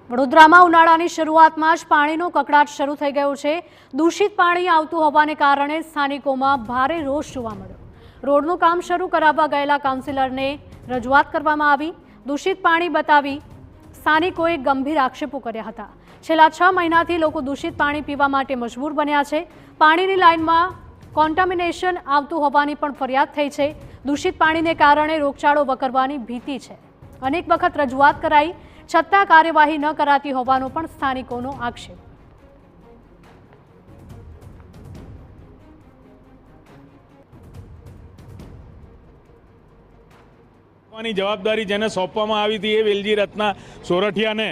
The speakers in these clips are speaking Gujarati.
વડોદરામાં ઉનાળાની શરૂઆતમાં જ પાણીનો કકળાટ શરૂ થઈ ગયો છે। દૂષિત પાણી આવતું હોવાને કારણે સ્થાનિકોમાં ભારે રોષ જોવા મળ્યો। રોડનું કામ શરૂ કરાવવા ગયેલા કાઉન્સિલરને રજૂઆત કરવામાં આવી। દૂષિત પાણી બતાવી સ્થાનિકોએ ગંભીર આક્ષેપો કર્યા હતા। છેલ્લા 6 મહિનાથી લોકો દૂષિત પાણી પીવા માટે મજબૂર બન્યા છે। પાણીની લાઇનમાં કોન્ટામિનેશન આવતું હોવાની પણ ફરિયાદ થઈ છે। દૂષિત પાણીને કારણે રોગચાળો વકરવાની ભીતિ છે। અનેક વખત રજૂઆત કરાઈ છતાં કાર્યવાહી ન કરાતી હોવાનો પણ સ્થાનિકોનો આક્ષેપ। જવાબદારી જેને સોંપવામાં આવી હતી એ વેલજી રત્ના સોરઠિયાને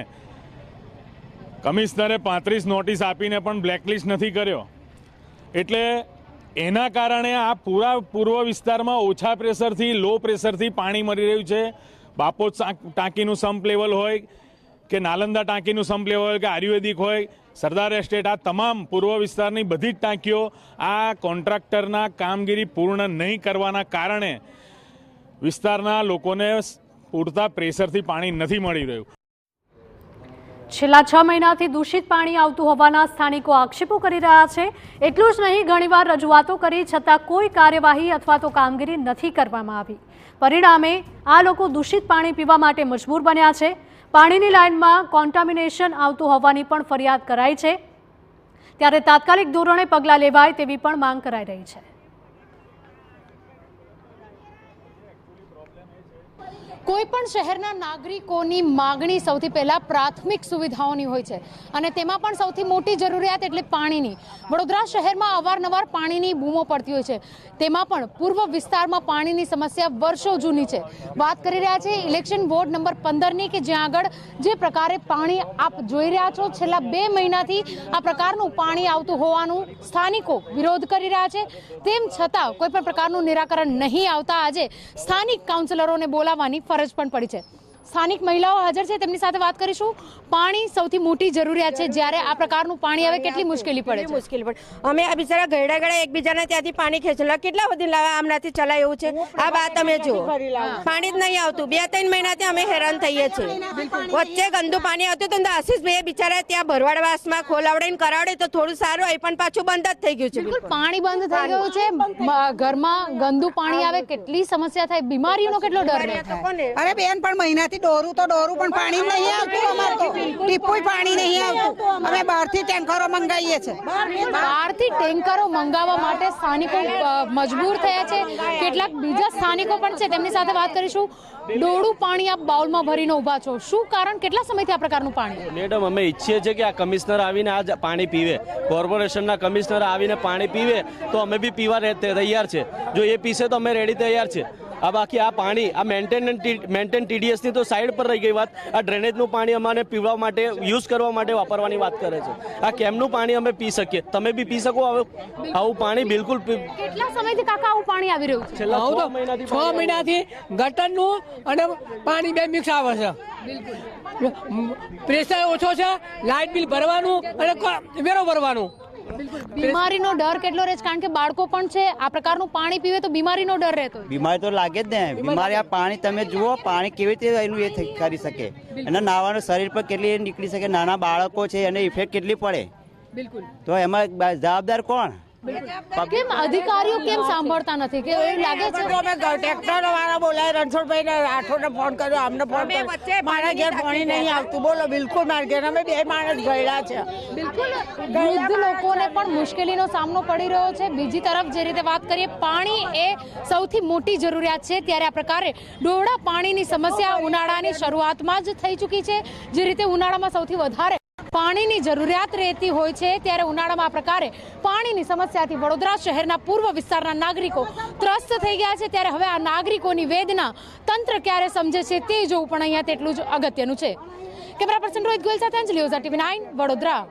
કમિશનરે 35 નોટિસ આપીને પણ બ્લેકલિસ્ટ નથી કર્યો। એટલે એના કારણે આ પૂરા પૂર્વ વિસ્તારમાં ઓછા પ્રેશરથી લો પ્રેશરથી પાણી મળી રહ્યું છે। બાપોદ ટાંકીનું સમ્પ લેવલ હોય કે નાલંદા ટાંકીનું સમ્પ લેવલ હોય કે આયુર્વેદિક હોય, સરદાર એસ્ટેટ, આ તમામ પૂર્વ વિસ્તારની બધી જ ટાંકીઓ આ કોન્ટ્રાક્ટરના કામગીરી પૂર્ણ નહીં કરવાના કારણે વિસ્તારના લોકોને પૂરતા પ્રેશરથી પાણી નથી મળી રહ્યું। છેલ્લા 6 મહિનાથી દૂષિત પાણી આવતું હોવાના સ્થાનિકો આક્ષેપો કરી રહ્યા છે। એટલું જ નહીં, ઘણીવાર રજૂઆતો કરી છતાં કોઈ કાર્યવાહી અથવા તો કામગીરી નથી કરવામાં આવી। પરિણામે આ લોકો દૂષિત પાણી પીવા માટે મજબૂર બન્યા છે। પાણીની લાઇનમાં કોન્ટામિનેશન આવતું હોવાની પણ ફરિયાદ કરાઈ છે। ત્યારે તાત્કાલિક ધોરણે પગલાં લેવાય તેવી પણ માંગ કરાઈ રહી છે। કોઈ પણ શહેરના નાગરિકોની માગણી સૌથી પહેલા પ્રાથમિક સુવિધાઓની હોય છે અને તેમાં પણ સૌથી મોટી જરૂરિયાત એટલે પાણીની। વડોદરા શહેરમાં અવારનવાર પાણીની બૂમો પડતી હોય છે, તેમાં પણ પૂર્વ વિસ્તારમાં પાણીની સમસ્યા વર્ષો જૂની છે। વાત કરી રહ્યા છે ઇલેક્શન વોર્ડ નંબર 15ની કે જ્યાં આગળ જે પ્રકારે પાણી આપ જોઈ રહ્યા છો, છેલ્લા 2 મહિનાથી આ પ્રકારનું પાણી આવતું હોવાનું સ્થાનિકો વિરોધ કરી રહ્યા છે। તેમ છતાં કોઈ પણ પ્રકારનું નિરાકરણ નહીં આવતા આજે સ્થાનિક કાઉન્સિલરોને બોલાવવાની ફરજ પણ પડી છે। સ્થાનિક મહિલાઓ હાજર છે, તેમની સાથે વાત કરીશું। પાણી સૌથી મોટી જરૂરિયાત છે, જ્યારે આ પ્રકારનું પાણી આવે કેટલી મુશ્કેલી પડે છે? મુશ્કેલી પડે। અમે આ બિચારા ગયડા ગયડા એકબીજાને ત્યાંથી પાણી ખેંચેલા કેટલા બધી લાવા આમનાથી ચલાય એવું છે। આ વાત અમે જો પાણી જ નહીં આવતું, 2-3 મહિનાથી અમે હેરાન થઈએ છીએ। વચ્ચે ગંદુ પાણી આવતું તો આશીષભાઈ બિચારા ત્યાં ભરવાડવાસમાં ખોલાવડીને કરાવડે તો થોડું સારું હોય, પણ પાછું બંધ જ થઈ ગયું છે। બિલકુલ પાણી બંધ થઈ ગયું છે, ઘરમાં ગંદુ પાણી આવે કેટલી સમસ્યા થાય, બીમારીઓનો કેટલો ડર થાય। અરે બેન, પણ મહિનાથી દોરું પણ પાણી નહીં આવતું, અમારે તો ટીપુય પાણી નહીં આવતું। અમે બહારથી ટેન્કરો મંગાવીએ છીએ। બહારથી ટેન્કરો મંગાવવા માટે સ્થાનિકો મજબૂર થયા છે। કેટલાક બીજા સ્થાનિકો પણ છે, તેમની સાથે વાત કરીશું। ડોળું પાણી આપ બાઉલમાં ભરીને ઉભા છો, શું કારણ? કેટલા સમયથી આ પ્રકારનું પાણી? મેડમ, અમે ઈચ્છીએ છીએ કે આ કમિશનર આવીને આ પાણી પીવે, કોર્પોરેશનના કમિશનર આવીને પાણી પીવે તો અમે બી પીવા તૈયાર છે। જો એ પીશે તો અમે રેડી તૈયાર છે। આ બાકી આ પાણી આ મેન્ટેન TDSની તો સાઈડ પર રહી ગઈ વાત, આ ડ્રેનેજનું પાણી અમારે પીવા માટે યુઝ કરવા માટે વાપરવાની વાત કરે છે। આ કેમનું પાણી અમે પી શકીએ? તમે બી પી શકો આવું પાણી? બિલકુલ। કેટલા સમયથી કાકા આવું પાણી આવી રહ્યું છે? છેલ્લા 6 મહિનાથી ગટરનું અને પાણી બે મિક્સ આવે છે। પ્રેશર ઓછો છે, લાઇટ બિલ ભરવાનું અને વેરો ભરવાનું। બીમારીનો ડર કેટલો રહે છે? કારણ કે બાળકો પણ છે, આ પ્રકારનું પાણી પીવે તો બીમારીનો ડર રહેતો। બીમારી તો લાગે જ ને। બીમારી આ પાણી તમે જુઓ, પાણી કેવી રીતે એનું એ કરી શકે અને નાવાનું શરીર પર કેટલી નીકળી શકે, નાના બાળકો છે અને ઇફેક્ટ કેટલી પડે। બિલકુલ, તો એમાં જવાબદાર કોણ? કેમ અધિકારીઓ કેમ સાંભળતા નથી? કે એવું લાગે છે અમે ટ્રેક્ટર વાળા બોલાય, રણછોડભાઈ ને રાઠોડને ફોન કર્યો, અમને ફોન કર્યો, મારા ઘેર પાણી નહીં આવતું। બોલો, બિલકુલ મારા ઘેર અમે 2 માણસ ગયેલા છે। બિલકુલ વૃદ્ધ લોકોને પણ મુશ્કેલીનો સામનો પડી રહ્યો છે। બીજી તરફ જે રીતે વાત કરીએ, પાણી એ સૌથી મોટી જરૂરિયાત છે, ત્યારે આ પ્રકારે ડોળા પાણીની સમસ્યા ઉનાળાની શરૂઆતમાં જ થઈ ચૂકી છે। જે રીતે ઉનાળામાં સૌથી વધારે પાણીની જરૂરિયાત રહેતી હોય છે, ત્યારે ઉનાળામાં આ પ્રકારે પાણીની સમસ્યાથી વડોદરા શહેરના પૂર્વ વિસ્તારના નાગરિકો ત્રસ્ત થઈ ગયા છે। ત્યારે હવે આ નાગરિકોની વેદના તંત્ર ક્યારે સમજે છે તે જોવું પણ અહીંયા તેટલું જ અગત્યનું છે। કેમેરા પર્સન રોહિત ગોયલ સાથે અંજલિ ઓઝા, TV9 વડોદરા।